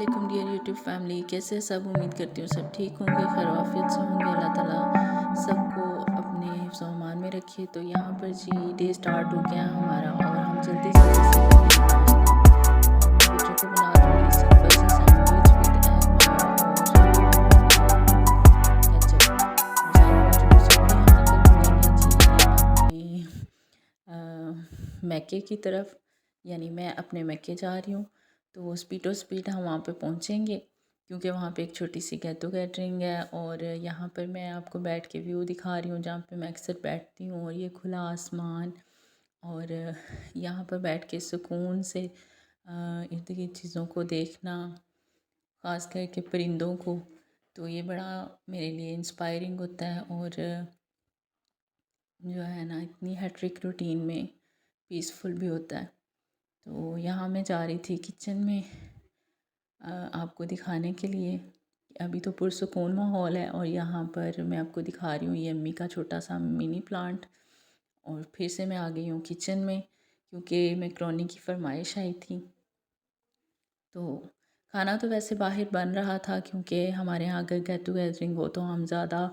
अस्सलामुअलैकुम dear YouTube family, कैसे सब। उम्मीद करती हूँ सब ठीक होंगे, खैर आफियत से होंगे। अल्लाह ताला सबको अपने हिफ्ज़ व अमान में रखिए। तो यहाँ पर जी डे स्टार्ट हो गया हमारा और हम जल्दी जल्दी से करेंगे नाश्ता। और मैं बच्चों को बना दूँगी सिंपल सा सैंडविच विद एग मायो और केचप। और साथ में बच्चों को सूप भी हम निकल पड़ेंगे जी अपनी मैके की तरफ, यानी मैं अपने मैके जा रही हूँ। तो स्पीडो स्पीड हम वहाँ पे पहुँचेंगे क्योंकि वहाँ पे एक छोटी सी गेट टुगेदरिंग है। और यहाँ पर मैं आपको बैठ के व्यू दिखा रही हूँ जहाँ पे मैं अक्सर बैठती हूँ। और ये खुला आसमान और यहाँ पर बैठ के सुकून से इर्द गिर्द चीज़ों को देखना, ख़ास करके परिंदों को, तो ये बड़ा मेरे लिए इंस्पायरिंग होता है। और जो है ना, इतनी हैट्रिक रूटीन में पीसफुल भी होता है। तो यहाँ मैं जा रही थी किचन में आपको दिखाने के लिए। अभी तो पुरसुकून माहौल है और यहाँ पर मैं आपको दिखा रही हूँ ये अम्मी का छोटा सा मिनी प्लांट। और फिर से मैं आ गई हूँ किचन में क्योंकि मैकरोनी की फरमाइश आई थी। तो खाना तो वैसे बाहर बन रहा था क्योंकि हमारे यहाँ अगर गेट टुगेदरिंग हो तो हम ज़्यादा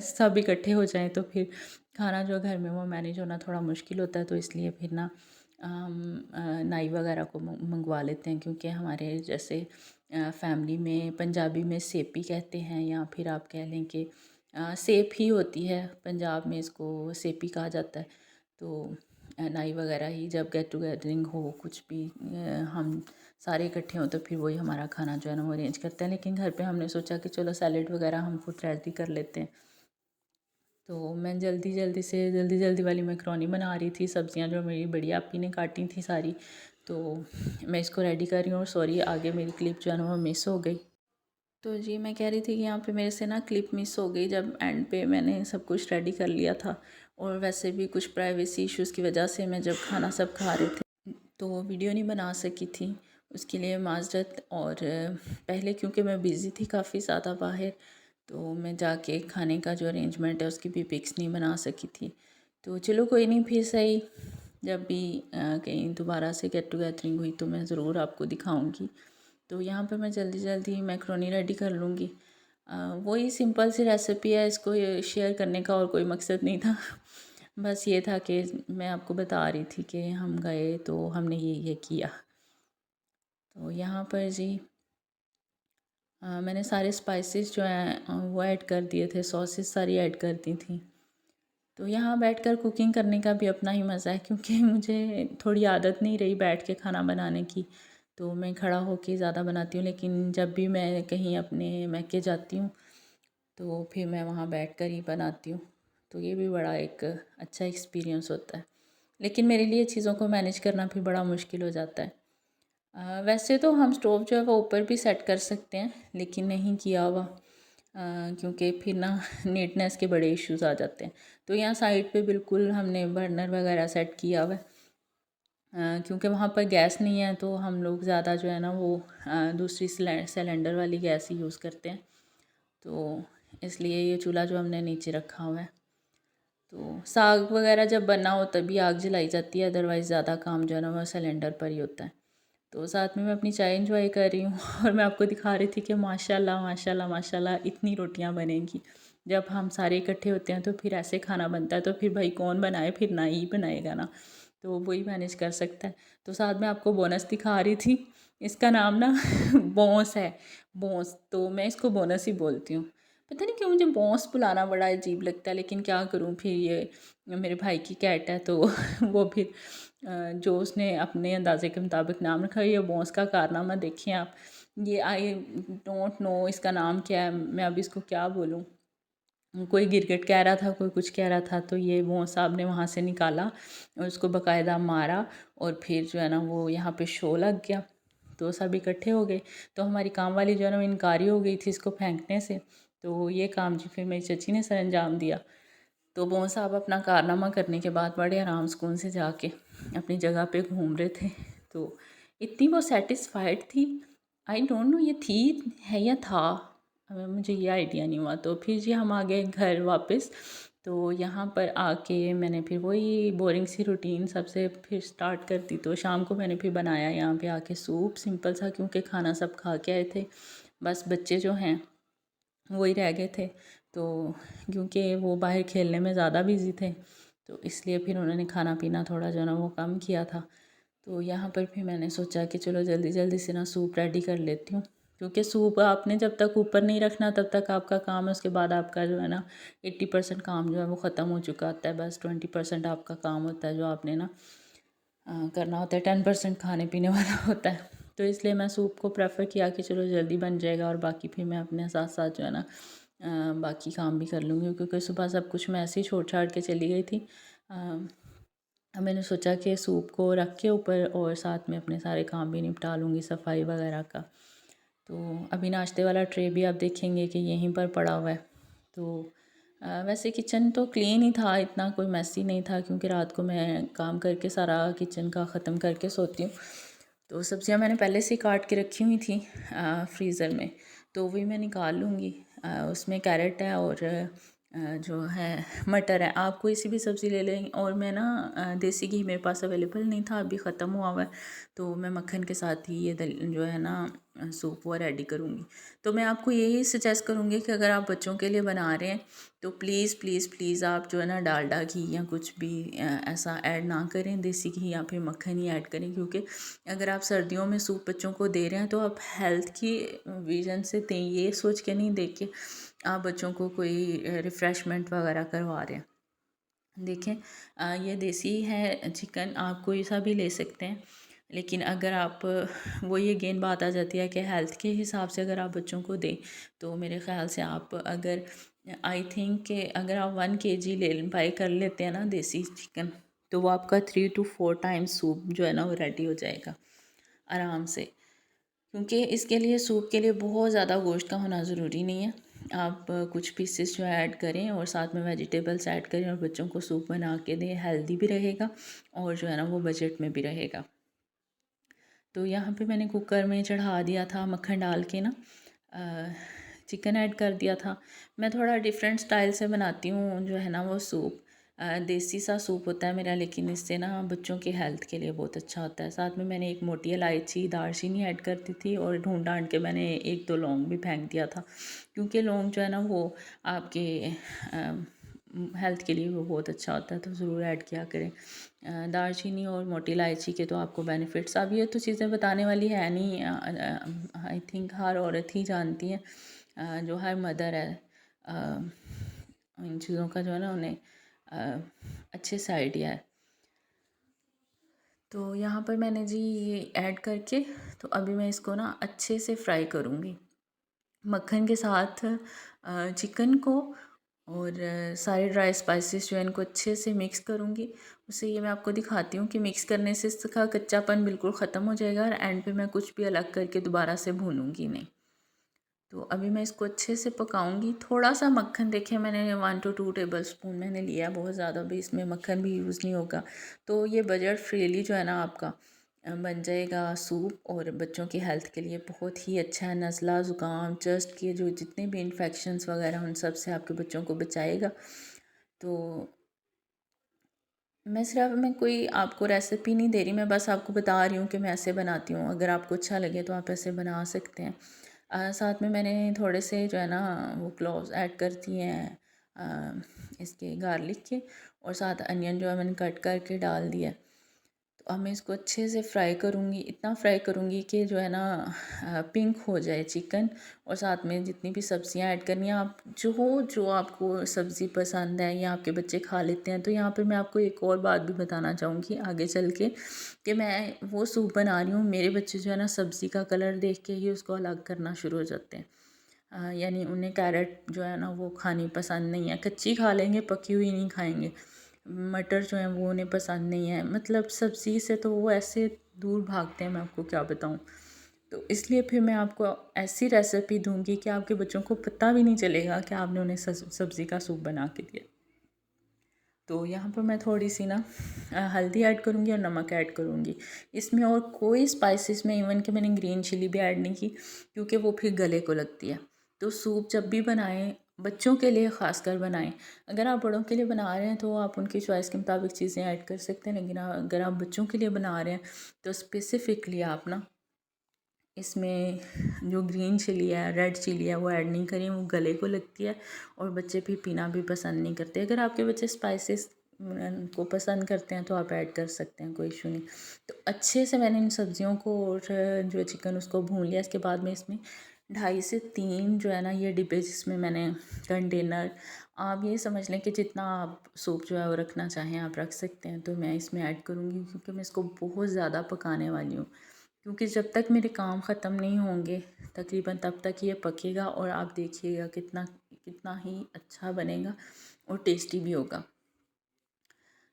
सब इकट्ठे हो जाएं तो फिर खाना जो घर में वो मैनेज होना थोड़ा मुश्किल होता है। तो इसलिए फिर ना हम नाई वगैरह को मंगवा लेते हैं क्योंकि हमारे जैसे फैमिली में पंजाबी में सेपी कहते हैं, या फिर आप कह लें कि सेप ही होती है, पंजाब में इसको सेपी कहा जाता है। तो नाई वगैरह ही जब गेट टुगेदरिंग हो, कुछ भी हम सारे इकट्ठे हों तो फिर वही हमारा खाना जो है ना वो अरेंज करते हैं। लेकिन घर पे हमने सोचा कि चलो सैलेड वगैरह हम खुद रेडी कर लेते हैं। तो मैं जल्दी वाली मैकरोनी बना रही थी। सब्जियां जो मेरी बड़ी आपी ने काटी थी सारी, तो मैं इसको रेडी कर रही हूँ। और सॉरी, आगे मेरी क्लिप जो है ना वो मिस हो गई। तो जी मैं कह रही थी कि यहाँ पे मेरे से ना क्लिप मिस हो गई जब एंड पे मैंने सब कुछ रेडी कर लिया था। और वैसे भी कुछ प्राइवेसी इश्यूज़ की वजह से मैं जब खाना सब खा रहे थे तो वीडियो नहीं बना सकी थी, उसके लिए माजरत। और पहले क्योंकि मैं बिज़ी थी काफ़ी ज़्यादा बाहर, तो मैं जाके खाने का जो अरेंजमेंट है उसकी भी पिक्स नहीं बना सकी थी। तो चलो कोई नहीं, फिर सही जब भी कहीं दोबारा से गेट टुगेदरिंग हुई तो मैं ज़रूर आपको दिखाऊंगी। तो यहाँ पे मैं जल्दी जल्दी मैक्रोनी रेडी कर लूँगी। वही सिंपल सी रेसिपी है, इसको ये शेयर करने का और कोई मकसद नहीं था। बस ये था कि मैं आपको बता रही थी कि हम गए तो हमने ये किया। तो यहाँ पर जी मैंने सारे स्पाइसेस जो हैं वो ऐड कर दिए थे, सॉसेस सारी ऐड कर दी थी। तो यहाँ बैठकर कुकिंग करने का भी अपना ही मज़ा है क्योंकि मुझे थोड़ी आदत नहीं रही बैठ के खाना बनाने की। तो मैं खड़ा होके ज़्यादा बनाती हूँ, लेकिन जब भी मैं कहीं अपने मैके जाती हूँ तो फिर मैं वहाँ बैठकर ही बनाती हूँ। तो ये भी बड़ा एक अच्छा एक्सपीरियंस होता है, लेकिन मेरे लिए चीज़ों को मैनेज करना फिर बड़ा मुश्किल हो जाता है। वैसे तो हम स्टोव जो है वो ऊपर भी सेट कर सकते हैं, लेकिन नहीं किया हुआ क्योंकि फिर ना नीटनेस के बड़े इश्यूज आ जाते हैं। तो यहाँ साइड पे बिल्कुल हमने बर्नर वगैरह सेट किया हुआ है क्योंकि वहाँ पर गैस नहीं है तो हम लोग ज़्यादा जो है ना वो दूसरी सिलेंडर वाली गैस ही यूज़ करते हैं। तो इसलिए ये चूल्हा जो हमने नीचे रखा हुआ है। तो साग वगैरह जब बना हो तभी आग जलाई जाती है, अदरवाइज़ ज़्यादा काम जो है ना वो सिलेंडर पर ही होता है। तो साथ में मैं अपनी चाय एंजॉय कर रही हूँ और मैं आपको दिखा रही थी कि माशाल्लाह माशाल्लाह माशाल्लाह इतनी रोटियाँ बनेंगी। जब हम सारे इकट्ठे होते हैं तो फिर ऐसे खाना बनता है तो फिर भाई कौन बनाए, फिर ना ही बनाएगा ना, तो वही मैनेज कर सकता है। तो साथ में आपको बोनस दिखा रही थी, इसका नाम ना बॉस है, बॉस। तो मैं इसको बोनस ही बोलती हूँ। पता नहीं क्यों मुझे बॉस बुलाना बड़ा अजीब लगता है, लेकिन क्या करूँ, फिर ये मेरे भाई की कैट है तो वो फिर जो उसने अपने अंदाजे के मुताबिक नाम रखा। ये बॉस का कारनामा देखिए आप। ये आई डोंट नो इसका नाम क्या है, मैं अब इसको क्या बोलूँ। कोई गिरगिट कह रहा था, कोई कुछ कह रहा था, तो ये बॉस साहब ने वहाँ से निकाला और उसको बाकायदा मारा। और फिर जो है ना वो यहाँ पे शो लग गया तो सब इकट्ठे हो गए। तो हमारी काम वाली जो है ना वो इनकारी हो गई थी इसको फेंकने से। तो ये काम जी फिर मेरी चची ने सर अंजाम दिया। तो बॉस साहब अपना कारनामा करने के बाद बड़े आराम सुकून से जाके अपनी जगह पे घूम रहे थे। तो इतनी वो सेटिस्फाइड थी, आई डोंट नो ये थी है या था, मुझे ये आइडिया नहीं हुआ। तो फिर जी हम आ गए घर वापस। तो यहाँ पर आके मैंने फिर वही बोरिंग सी रूटीन सबसे फिर स्टार्ट कर दी। तो शाम को मैंने फिर बनाया यहाँ पे आके सूप, सिंपल सा, क्योंकि खाना सब खा के आए थे, बस बच्चे जो हैं वही रह गए थे। तो क्योंकि वो बाहर खेलने में ज़्यादा बिज़ी थे, तो इसलिए फिर उन्होंने खाना पीना थोड़ा जो है ना वो कम किया था। तो यहाँ पर फिर मैंने सोचा कि चलो जल्दी जल्दी से ना सूप रेडी कर लेती हूँ, क्योंकि सूप आपने जब तक ऊपर नहीं रखना तब तक आपका काम है, उसके बाद आपका जो है ना 80% काम जो है वो ख़त्म हो चुका होता है। बस 20% आपका काम होता है जो आपने ना करना होता है, 10% खाने पीने वाला होता है। तो इसलिए मैं सूप को प्रेफर किया कि चलो जल्दी बन जाएगा और बाकी फिर मैं अपने साथ साथ जो है ना बाकी काम भी कर लूँगी, क्योंकि सुबह सब कुछ मैं ऐसे ही छोड़ छाड़ के चली गई थी। मैंने सोचा कि सूप को रख के ऊपर और साथ में अपने सारे काम भी निपटा लूँगी, सफाई वगैरह का। तो अभी नाश्ते वाला ट्रे भी आप देखेंगे कि यहीं पर पड़ा हुआ है। तो वैसे किचन तो क्लीन ही था, इतना कोई मैसी नहीं था, क्योंकि रात को मैं काम करके सारा किचन का ख़त्म करके सोती हूँ। तो सब्जियां मैंने पहले से काट के रखी हुई थी फ्रीज़र में, तो वही मैं निकाल लूँगी। उसमें कैरेट है और जो है मटर है, आप कोई सी भी सब्ज़ी ले लें। और मैं ना देसी घी मेरे पास अवेलेबल नहीं था, अभी ख़त्म हुआ हुआ है, तो मैं मक्खन के साथ ही ये जो है ना सूप वो रेडी करूँगी। तो मैं आपको यही सजेस्ट करूँगी कि अगर आप बच्चों के लिए बना रहे हैं तो प्लीज़ प्लीज़ प्लीज़ आप जो है ना डालडा घी या कुछ भी ऐसा ऐड ना करें, देसी घी या फिर मक्खन ही ऐड करें। क्योंकि अगर आप सर्दियों में सूप बच्चों को दे रहे हैं तो आप हेल्थ की विजन से दें, ये सोच के नहीं दे के आप बच्चों को कोई रिफ़्रेशमेंट वगैरह करवा रहे हैं। देखें ये देसी है चिकन, आप कोई सा भी ले सकते हैं, लेकिन अगर आप वो ये अगेन बात आ जाती है कि हेल्थ के हिसाब से अगर आप बच्चों को दें, तो मेरे ख़्याल से आप अगर आई थिंक कि अगर आप 1 kg ले बाई कर लेते हैं ना देसी चिकन, तो वो आपका 3 to 4 टाइम्स सूप जो है ना वो रेडी हो जाएगा आराम से। क्योंकि इसके लिए सूप के लिए बहुत ज़्यादा गोश्त का होना ज़रूरी नहीं है। आप कुछ पीसेस जो है ऐड करें और साथ में वेजिटेबल्स ऐड करें और बच्चों को सूप बना के दें, हेल्दी भी रहेगा और जो है ना वो बजट में भी रहेगा। तो यहाँ पे मैंने कुकर में चढ़ा दिया था, मक्खन डाल के ना चिकन ऐड कर दिया था। मैं थोड़ा डिफरेंट स्टाइल से बनाती हूँ जो है ना वो सूप, देसी सा सूप होता है मेरा, लेकिन इससे ना बच्चों की हेल्थ के लिए बहुत अच्छा होता है। साथ में मैंने एक मोटी इलायची, दालचीनी ऐड कर दी थी और ढूंढ ढांड के मैंने 1-2 लौंग भी फेंक दिया था, क्योंकि लौंग जो है ना वो आपके हेल्थ के लिए वो बहुत अच्छा होता है, तो ज़रूर ऐड किया करें। दालचीनी और मोटी इलायची के तो आपको बेनिफिट्स, अब ये तो चीज़ें बताने वाली है नहीं, आई थिंक हर औरत ही जानती है, जो हर मदर है इन चीज़ों का जो है ना उन्हें अच्छे से आइडिया है। तो यहाँ पर मैंने जी ये ऐड करके, तो अभी मैं इसको ना अच्छे से फ्राई करूँगी मक्खन के साथ चिकन को, और सारे ड्राई स्पाइसेस जो है इनको अच्छे से मिक्स करूँगी। उससे ये मैं आपको दिखाती हूँ कि मिक्स करने से इसका कच्चापन बिल्कुल ख़त्म हो जाएगा और एंड पे मैं कुछ भी अलग करके दोबारा से भूनूंगी नहीं। तो अभी मैं इसको अच्छे से पकाऊंगी। थोड़ा सा मक्खन देखें मैंने 1 to 2 टेबल स्पून मैंने लिया, बहुत ज़्यादा भी इसमें मक्खन भी यूज़ नहीं होगा। तो ये बजट फ्रीली जो है ना आपका बन जाएगा सूप, और बच्चों की हेल्थ के लिए बहुत ही अच्छा है। नज़ला, ज़ुकाम, चस्ट के जो जितने भी इन्फेक्शंस वगैरह उन सब से आपके बच्चों को बचाएगा। तो मैं कोई आपको रेसिपी नहीं दे रही, मैं बस आपको बता रही हूँ कि मैं ऐसे बनाती हूँ। अगर आपको अच्छा लगे तो आप ऐसे बना सकते हैं। साथ में मैंने थोड़े से जो है ना वो क्लोव्स ऐड कर दिए हैं इसके गार्लिक के, और साथ अनियन जो है मैंने कट करके डाल दिया। तो अब मैं इसको अच्छे से फ्राई करूँगी, इतना फ्राई करूँगी कि जो है ना पिंक हो जाए चिकन, और साथ में जितनी भी सब्जियां ऐड करनी है, आप जो आपको सब्ज़ी पसंद है या आपके बच्चे खा लेते हैं। तो यहाँ पे मैं आपको एक और बात भी बताना चाहूँगी आगे चल के, कि मैं वो सूप बना रही हूँ, मेरे बच्चे जो है ना सब्ज़ी का कलर देख के ही उसको अलग करना शुरू हो जाते हैं। यानी उन्हें कैरेट जो है ना वो खानी पसंद नहीं है, कच्ची खा लेंगे, पकी हुई नहीं खाएंगे। मटर जो है वो उन्हें पसंद नहीं है, मतलब सब्ज़ी से तो वो ऐसे दूर भागते हैं, मैं आपको क्या बताऊँ। तो इसलिए फिर मैं आपको ऐसी रेसिपी दूंगी कि आपके बच्चों को पता भी नहीं चलेगा कि आपने उन्हें सब्ज़ी का सूप बना के दिया। तो यहाँ पर मैं थोड़ी सी ना हल्दी ऐड करूँगी और नमक ऐड करूँगी इसमें, और कोई स्पाइसेस में, इवन कि मैंने ग्रीन चिली भी ऐड नहीं की, क्योंकि वो फिर गले को लगती है। तो सूप जब भी बनाएं बच्चों के लिए ख़ासकर बनाएं। अगर आप बड़ों के लिए बना रहे हैं तो आप उनकी चॉइस के मुताबिक चीज़ें ऐड कर सकते हैं, लेकिन अगर आप बच्चों के लिए बना रहे हैं तो स्पेसिफ़िकली आप ना इसमें जो ग्रीन चिली है, रेड चिली है, वो ऐड नहीं करें, वो गले को लगती है और बच्चे भी पीना भी पसंद नहीं करते। अगर आपके बच्चे स्पाइसेस को पसंद करते हैं तो आप ऐड कर सकते हैं, कोई इशू नहीं। तो अच्छे से मैंने इन सब्ज़ियों को और जो चिकन उसको भून लिया। इसके बाद में इसमें 2.5 से 3 जो है ना ये डिब्बे, जिसमें मैंने कंटेनर, आप ये समझ लें कि जितना आप सूप जो है वो रखना चाहें आप रख सकते हैं। तो मैं इसमें ऐड करूँगी क्योंकि मैं इसको बहुत ज़्यादा पकाने वाली हूँ, क्योंकि जब तक मेरे काम ख़त्म नहीं होंगे तकरीबन तब तक ये पकेगा और आप देखिएगा कितना कितना ही अच्छा बनेगा और टेस्टी भी होगा।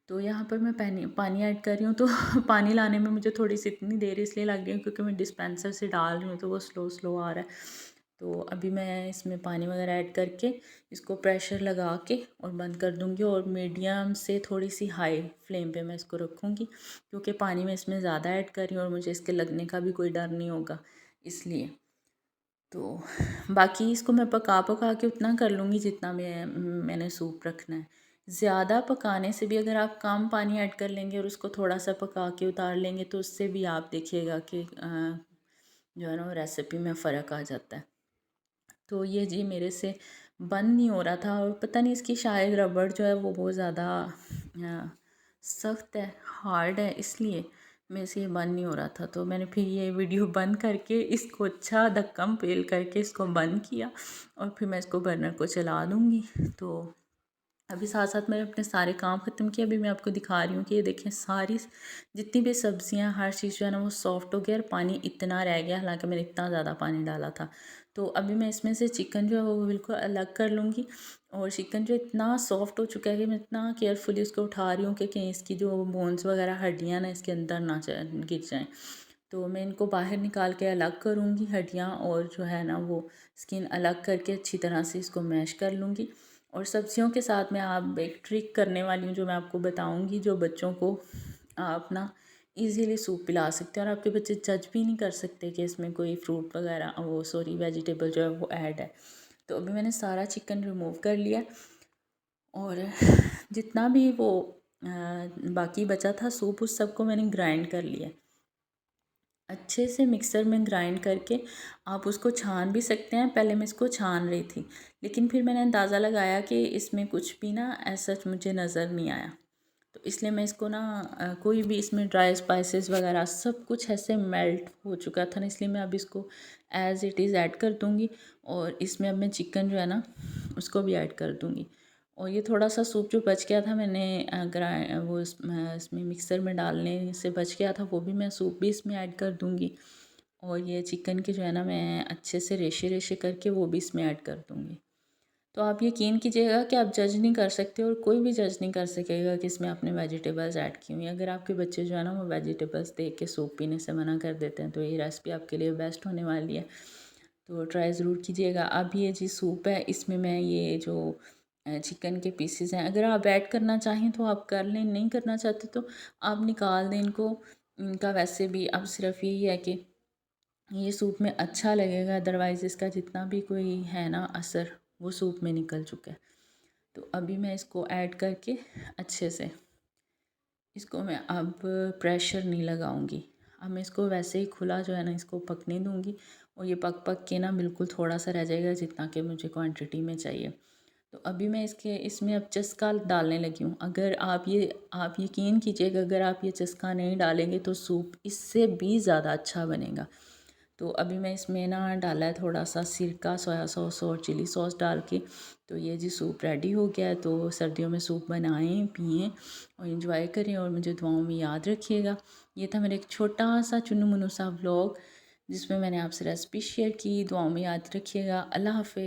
तो यहाँ पर मैं पानी पानी ऐड कर रही हूँ। तो पानी लाने में मुझे थोड़ी सी इतनी देर इसलिए लग रही है क्योंकि मैं डिस्पेंसर से डाल रही हूँ तो वो स्लो स्लो आ रहा है। तो अभी मैं इसमें पानी वगैरह ऐड करके इसको प्रेशर लगा के और बंद कर दूँगी और मीडियम से थोड़ी सी हाई फ्लेम पे मैं इसको रखूँगी, क्योंकि पानी मैं इसमें ज़्यादा ऐड कर रही हूँ और मुझे इसके लगने का भी कोई डर नहीं होगा इसलिए। तो बाकी इसको मैं पका पका के उतना कर लूँगी जितना मैंने सूप रखना है। ज़्यादा पकाने से भी अगर आप कम पानी ऐड कर लेंगे और उसको थोड़ा सा पका के उतार लेंगे तो उससे भी आप देखिएगा कि जो है ना वो रेसिपी में फ़र्क आ जाता है। तो ये जी मेरे से बंद नहीं हो रहा था और पता नहीं इसकी शायद रबड़ जो है वो बहुत ज़्यादा सख्त है, हार्ड है, इसलिए मेरे से ये बंद नहीं हो रहा था। तो मैंने फिर ये वीडियो बंद करके इसको अच्छा धक्कम पेल करके इसको बंद किया और फिर मैं इसको बर्नर को चला दूँगी। तो अभी साथ साथ मैंने अपने सारे काम ख़त्म किए। अभी मैं आपको दिखा रही हूँ कि ये देखें सारी जितनी भी सब्जियाँ हर चीज़ जो है ना वो सॉफ्ट हो गया और पानी इतना रह गया, हालांकि मैंने इतना ज़्यादा पानी डाला था। तो अभी मैं इसमें से चिकन जो है वो बिल्कुल अलग कर लूँगी और चिकन जो इतना सॉफ्ट हो चुका है कि मैं इतना केयरफुली उसको उठा रही हूँ कि कहीं इसकी जो बोन्स वगैरह हड्डियाँ ना इसके अंदर ना गिर जाएँ। तो मैं इनको बाहर निकाल के अलग करूँगी हड्डियाँ और जो है ना वो स्किन अलग करके अच्छी तरह से इसको मैश कर लूँगी। और सब्जियों के साथ मैं आप एक ट्रिक करने वाली हूँ जो मैं आपको बताऊँगी, जो बच्चों को आप ना ईज़िली सूप पिला सकते हैं और आपके बच्चे जज भी नहीं कर सकते कि इसमें कोई फ्रूट वगैरह वो सॉरी वेजिटेबल जो है वो ऐड है। तो अभी मैंने सारा चिकन रिमूव कर लिया और जितना भी वो बाकी बचा था सूप उस सबको मैंने ग्राइंड कर लिया अच्छे से मिक्सर में ग्राइंड करके। आप उसको छान भी सकते हैं, पहले मैं इसको छान रही थी लेकिन फिर मैंने अंदाज़ा लगाया कि इसमें कुछ भी ना ऐसा मुझे नज़र नहीं आया। तो इसलिए मैं इसको ना कोई भी इसमें ड्राई स्पाइसेस वगैरह सब कुछ ऐसे मेल्ट हो चुका था ना, इसलिए मैं अब इसको एज़ इट इज़ ऐड कर दूँगी और इसमें अब मैं चिकन जो है ना उसको भी ऐड कर दूँगी। और ये थोड़ा सा सूप जो बच गया था मैंने वो इसमें मिक्सर में डालने से बच गया था, वो भी मैं सूप भी इसमें ऐड कर दूँगी। और ये चिकन के जो है ना मैं अच्छे से रेशे रेशे करके वो भी इसमें ऐड कर दूँगी। तो आप यकीन कीजिएगा कि आप जज नहीं कर सकते और कोई भी जज नहीं कर सकेगा कि इसमें आपने वेजिटेबल्स ऐड की हुई। अगर आपके बच्चे जो है ना वो वेजिटेबल्स देख के सूप पीने से मना कर देते हैं तो ये रेसिपी आपके लिए बेस्ट होने वाली है। तो ट्राई ज़रूर कीजिएगा। अब ये जी सूप है, इसमें मैं ये जो चिकन के पीसेस हैं अगर आप ऐड करना चाहें तो आप कर लें, नहीं करना चाहते तो आप निकाल दें इनको। इनका वैसे भी अब सिर्फ यही है कि ये सूप में अच्छा लगेगा, अदरवाइज़ इसका जितना भी कोई है ना असर वो सूप में निकल चुका है। तो अभी मैं इसको ऐड करके अच्छे से इसको मैं अब प्रेशर नहीं लगाऊंगी। अब मैं इसको वैसे ही खुला जो है ना इसको पकने दूंगी और ये पक पक के ना बिल्कुल थोड़ा सा रह जाएगा जितना कि मुझे क्वांटिटी में चाहिए। तो अभी मैं इसमें अब चस्का डालने लगी हूँ। अगर आप यकीन कीजिएगा अगर आप ये चस्का नहीं डालेंगे तो सूप इससे भी ज़्यादा अच्छा बनेगा। तो अभी मैं इसमें ना डाला है थोड़ा सा सिरका, सोया सॉस और चिली सॉस डाल के। तो ये जी सूप रेडी हो गया है। तो सर्दियों में सूप बनाएं, पिएं और इन्जॉय करें और मुझे दुआओं में याद रखिएगा। ये था मेरा एक छोटा सा चुन्नू मुन्नू सा व्लॉग जिसमें मैंने आपसे रेसिपी शेयर की। दुआओं में याद रखिएगा। अल्लाह हाफ़िज़।